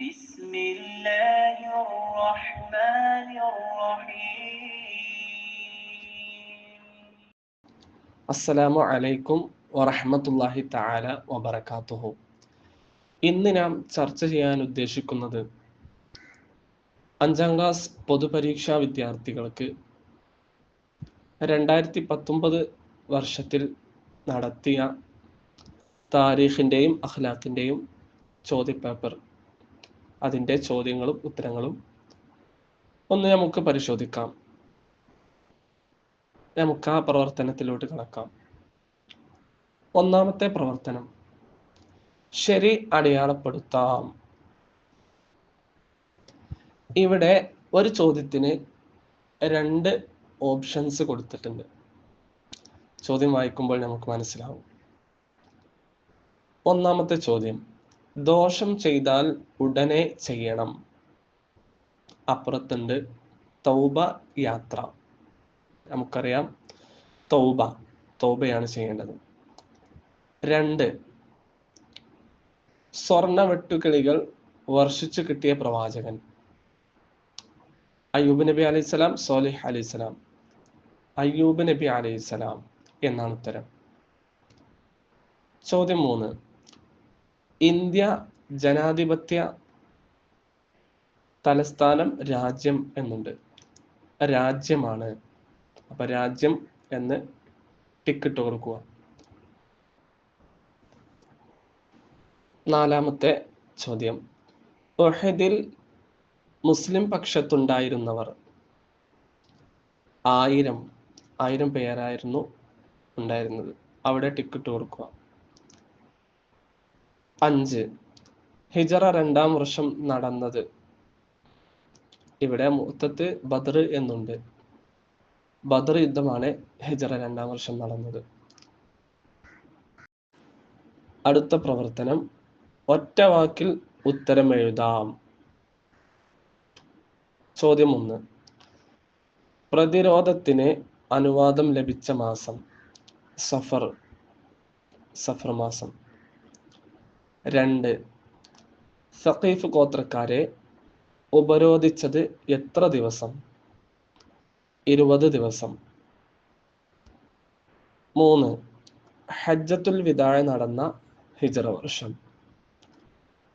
بسم الله الرحمن الرحيم. അസ്സലാമു അലൈക്കും വറഹ്മത്തുള്ളാഹി തആല വബറകാതുഹു. ഇന്ന് നാം ചർച്ച ചെയ്യാൻ ഉദ്ദേശിക്കുന്നത് 5ാം ക്ലാസ് പൊതുപരീക്ഷാ വിദ്യാർത്ഥികൾക്ക് 2019 വർഷത്തിൽ നടത്തിയ താരീഖിൻ്റെയും അഖ്ലാഖിൻ്റെയും ചോദ്യപേപ്പർ, അതിൻ്റെ ചോദ്യങ്ങളും ഉത്തരങ്ങളും ഒന്ന് നമുക്ക് പരിശോധിക്കാം. നമുക്ക് ആ പ്രവർത്തനത്തിലോട്ട് കടക്കാം. ഒന്നാമത്തെ പ്രവർത്തനം, ശരി അടയാളപ്പെടുത്താം. ഇവിടെ ഒരു ചോദ്യത്തിന് 2 ഓപ്ഷൻസ് കൊടുത്തിട്ടുണ്ട്. ചോദ്യം വായിക്കുമ്പോൾ നമുക്ക് മനസ്സിലാവും. ഒന്നാമത്തെ ചോദ്യം, ദോഷം ചെയ്താൽ ഉടനെ ചെയ്യണം. അപ്പുറത്തുണ്ട് തൗബ യാത്ര. നമുക്കറിയാം തൗബയാണ് ചെയ്യേണ്ടത്. 2, സ്വർണ്ണ വെട്ടുകിളികൾ വർഷിച്ചു കിട്ടിയ പ്രവാചകൻ അയ്യൂബ് നബി അലൈഹിസ്സലാം, സോലിഹ് അലൈഹിസ്സലാം. അയ്യൂബ് നബി അലൈഹിസ്സലാം എന്നാണ് ഉത്തരം. ചോദ്യം 3, ഇന്ത്യ ജനാധിപത്യ തലസ്ഥാനം രാജ്യം എന്നുണ്ട്. രാജ്യമാണ്. അപ്പൊ രാജ്യം എന്ന് ടിക്കിട്ട് കൊടുക്കുക. 4ാമത്തെ ചോദ്യം, ഉഹദിൽ മുസ്ലിം പക്ഷത്തുണ്ടായിരുന്നവർ 1000 പേരായിരുന്നു ഉണ്ടായിരുന്നത്. അവിടെ ടിക്കിട്ട് കൊടുക്കുക. 5, ഹിജറ 2ാം വർഷം നടന്നത്. ഇവിടെ മുഅത്തത്ത് ബദർ എന്നുണ്ട്. ബദർ യുദ്ധമാണ് ഹിജറ 2ാം വർഷം നടന്നത്. അടുത്ത പ്രവർത്തനം, ഒറ്റ വാക്കിൽ ഉത്തരം എഴുതാം. ചോദ്യം 1, പ്രതിരോധത്തിന് അനുവാദം ലഭിച്ച മാസം. സഫർ മാസം. 2, സഖീഫ് ഗോത്രക്കാരെ ഉപരോധിച്ചത് എത്ര ദിവസം? 20 ദിവസം. 3, ഹജ്ജത്തുൽ വിദാ നടന്ന ഹിജറ വർഷം.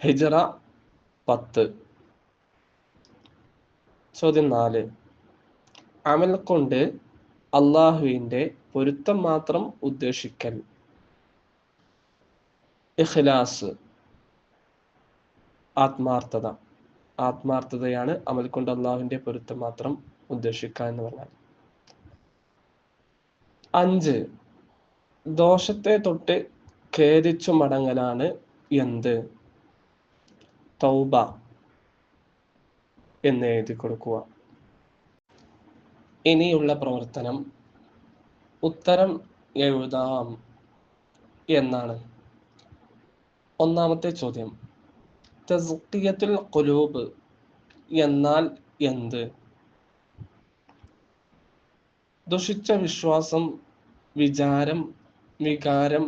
ഹിജറ 10. ചോദ്യം 4, അമൽ കൊണ്ട് അള്ളാഹുവിൻ്റെ പൊരുത്തം മാത്രം ഉദ്ദേശിക്കൽ. ഇഖ്ലാസ്, ആത്മാർത്ഥതയാണ് അമൽ കൊണ്ട് അള്ളാഹുവിൻ്റെ പൊരുത്തം മാത്രം ഉദ്ദേശിക്കുക എന്ന് പറഞ്ഞാൽ. 5, ദോഷത്തെ തൊട്ട് ഖേദിച്ചു മടങ്ങലാണ് എന്ത്? തൗബ എന്ന് എഴുതി കൊടുക്കുക. ഇനിയുള്ള പ്രവർത്തനം, ഉത്തരം എഴുതാം എന്നാണ്. ഒന്നാമത്തെ ചോദ്യം, തസ്കിയത്തുൽ ഖുലൂബ് എന്നാൽ എന്ത്? ദുഷിച്ച വിശ്വാസം, വികാരം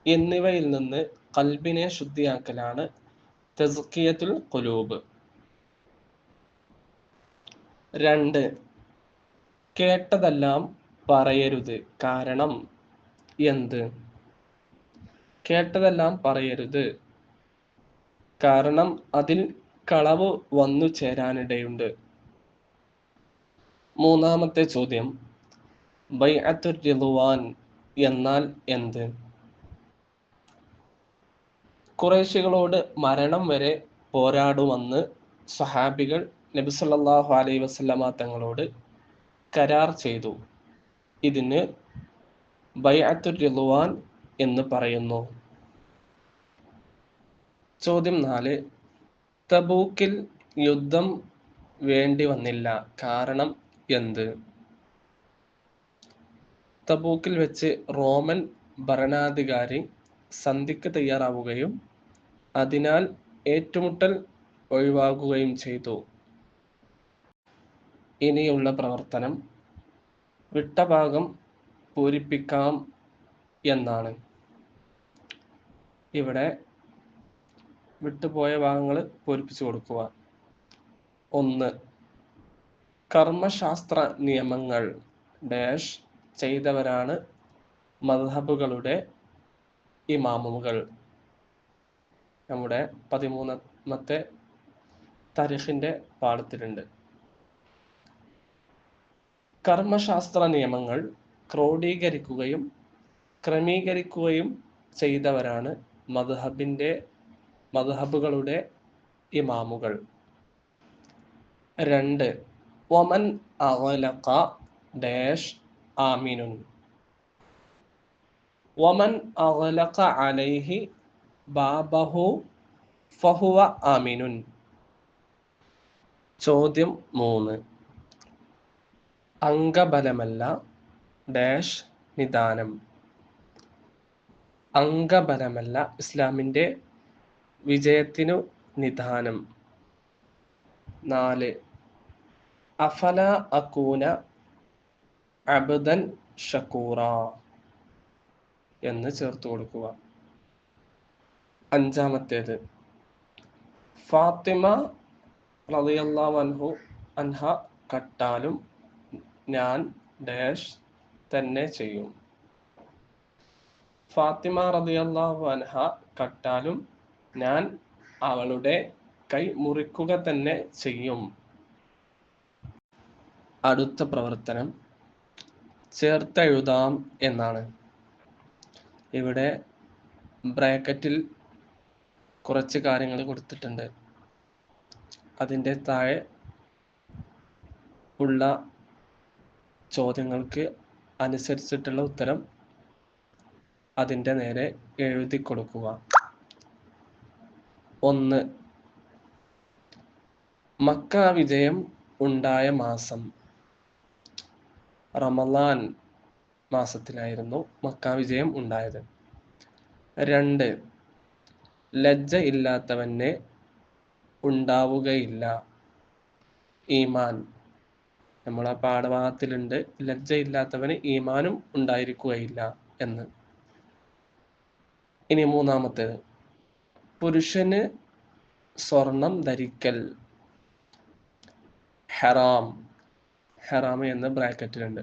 എന്നിവയിൽ നിന്ന് ഖൽബിനെ ശുദ്ധിയാക്കലാണ് തസ്കിയത്തുൽ ഖുലൂബ്. 2, കേട്ടതെല്ലാം പറയരുത്. കാരണം എന്ത്? കേട്ടതെല്ലാം പറയരുത്, കാരണം അതിൽ കളവ് വന്നു ചേരാനിടയുണ്ട്. 3ാമത്തെ ചോദ്യം, ബൈഅത്തുർ റിദ്വാൻ എന്നാൽ എന്ത്? ഖുറൈശികളോട് മരണം വരെ പോരാടുമെന്ന് സ്വഹാബികൾ നബി സല്ലല്ലാഹു അലൈഹി വസല്ലമ തങ്ങളോട് കരാർ ചെയ്തു. ഇതിന് ബൈഅത്തുർ റിദ്വാൻ എന്ന് പറയുന്നു. ചോദ്യം 4, തബൂക്കിൽ യുദ്ധം വേണ്ടി വന്നില്ല. കാരണം എന്ത്? തബൂക്കിൽ വെച്ച് റോമൻ ഭരണാധികാരി സന്ധിക്ക് തയ്യാറാവുകയും അതിനാൽ ഏറ്റുമുട്ടൽ ഒഴിവാക്കുകയും ചെയ്തു. ഇനിയുള്ള പ്രവർത്തനം, വിട്ട ഭാഗം പൂരിപ്പിക്കാം എന്നാണ്. ഇവിടെ വിട്ടുപോയ ഭാഗങ്ങൾ പൂരിപ്പിച്ചു കൊടുക്കുക. 1. കർമ്മശാസ്ത്ര നിയമങ്ങൾ ഡാഷ് ചെയ്തവരാണ് മദ്ഹബുകളുടെ ഇമാമുകൾ. നമ്മുടെ 13ാമത്തെ താരിഖിന്റെ പാഠത്തിലുണ്ട്. കർമ്മശാസ്ത്ര നിയമങ്ങൾ ക്രോഡീകരിക്കുകയും ക്രമീകരിക്കുകയും ചെയ്തവരാണ് മദ്ഹബുകളുടെ ഇമാമുകൾ. 2. വമൻ അഗ്ലഖ ഡാഷ് ആമിനുൻ. വമൻ അഗ്ലഖ അലൈഹി ബാബഹു ഫഹുവ ആമിനുൻ. ചോദ്യം 3. അംഗബലമല്ല ഡാഷ് നിദാനം. അംഗബലമല്ല ഇസ്ലാമിന്റെ വിജയത്തിനു നിദാനം. 4. അഫല അകൂന അബ്ദൻ ഷക്കൂറ എന്ന് ചേർത്ത് കൊടുക്കുക. 5. ഫാത്തിമ റളിയല്ലാഹു അൻഹ കട്ടാലും ഞാൻ ഡാഷ് തന്നെ ചെയ്യും. ഫാത്തിമ റളിയല്ലാഹു അൻഹ കട്ടാലും ഞാൻ അവളുടെ കൈ മുറിക്കുക തന്നെ ചെയ്യും. അടുത്ത പ്രവർത്തനം ചേർത്തെഴുതാം എന്നാണ്. ഇവിടെ ബ്രാക്കറ്റിൽ കുറച്ച് കാര്യങ്ങൾ കൊടുത്തിട്ടുണ്ട്. അതിൻ്റെ താഴെ ഉള്ള ചോദ്യങ്ങൾക്ക് അനുസരിച്ചിട്ടുള്ള ഉത്തരം അതിൻ്റെ നേരെ എഴുതി കൊടുക്കുക. 1. മക്ക വിജയം ഉണ്ടായ മാസം. റമളാൻ മാസത്തിലായിരുന്നു മക്ക വിജയം ഉണ്ടായത്. 2. ലജ്ജ ഇല്ലാത്തവന് ഉണ്ടാവുകയില്ല ഈമാൻ. നമ്മളെ പാഠഭാഗത്തിലുണ്ട് ലജ്ജ ഇല്ലാത്തവന് ഈമാനും ഉണ്ടായിരിക്കുകയില്ല എന്ന്. ഇനി 3. പുരുഷന് സ്വർണം ധരിക്കൽ ഹറാം. ഹറാം എന്ന് ബ്രാക്കറ്റിലുണ്ട്.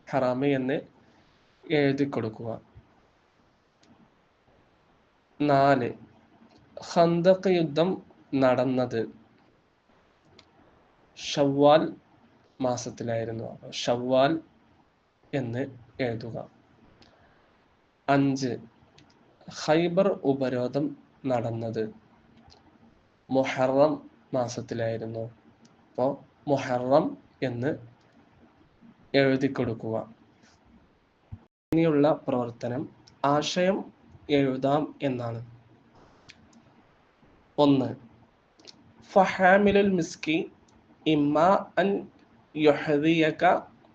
ഹറാം എന്ന് എഴുതി കൊടുക്കുക. 4. ഖന്തഖ് യുദ്ധം നടന്നത് ഷവ്വാൽ മാസത്തിലായിരുന്നു. ഷവ്വാൽ എന്ന് എഴുതുക. 5. ഖൈബർ ഉപരോധം നടന്നത് മുഹറം മാസത്തിലായിരുന്നു. അപ്പോൾ മുഹറം എന്ന് എഴുതി കൊടുക്കുക. ഇനിയുള്ള പ്രവർത്തനം ആശയം എഴുതാം എന്നാണ്. 1. ഫഹാമിലുൽ മിസ്കി ഇമ്മ അൻ യുഹദിയക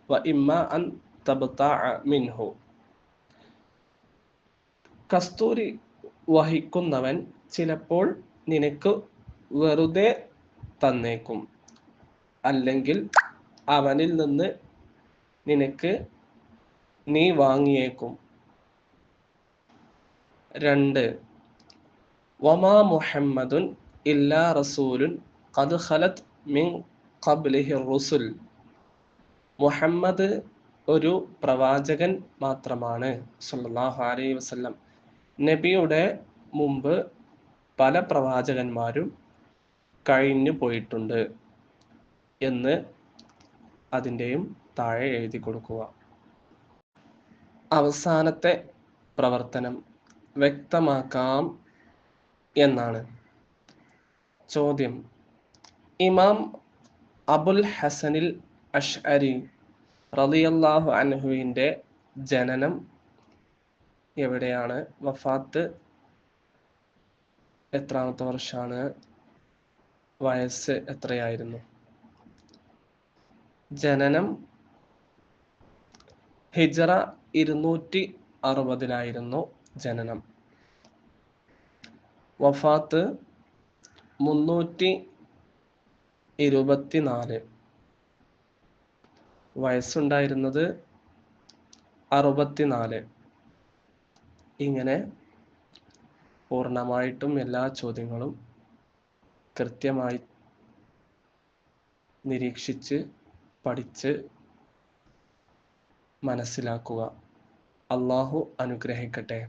വ ഇമ്മ അൻ തബ്തഅ മിൻഹു. കസ്തൂരി വഹിക്കുന്നവൻ ചിലപ്പോൾ നിനക്ക് വെറുതെ തന്നേക്കും, അല്ലെങ്കിൽ അവനിൽ നിന്ന് നീ വാങ്ങിയേക്കും. 2. വമാ മുഹമ്മദുൻ ഇല്ലാ റസൂലുൻ ഖദ് ഖലത് മിൻ ഖബ്ലിഹി റുസുൽ. മുഹമ്മദ് ഒരു പ്രവാചകൻ മാത്രമാണ് സല്ലല്ലാഹു അലൈഹി വസല്ലം. നബിയുടെ മുമ്പ് പല പ്രവാചകന്മാരും കഴിഞ്ഞു പോയിട്ടുണ്ട് എന്ന് അതിൻ്റെയും താഴെ എഴുതി കൊടുക്കുക. അവസാനത്തെ പ്രവർത്തനം വ്യക്തമാക്കാം എന്നാണ്. ചോദ്യം: ഇമാം അബുൽ ഹസനിൽ അഷ്അരി റളിയല്ലാഹു അൻഹുവിൻ്റെ ജനനം എവിടെയാണ്? വഫാത്ത് എത്രാമത്തെ വർഷമാണ്? വയസ്സ് എത്രയായിരുന്നു? ജനനം ഹിജ്റ 260 ജനനം. വഫാത്ത് 324. വയസ്സുണ്ടായിരുന്നത് 64. ഇങ്ങനെ പൂർണ്ണമായിട്ടും എല്ലാ ചോദ്യങ്ങളും കൃത്യമായി നിരീക്ഷിച്ച് പഠിച്ച് മനസ്സിലാക്കുക. അള്ളാഹു അനുഗ്രഹിക്കട്ടെ.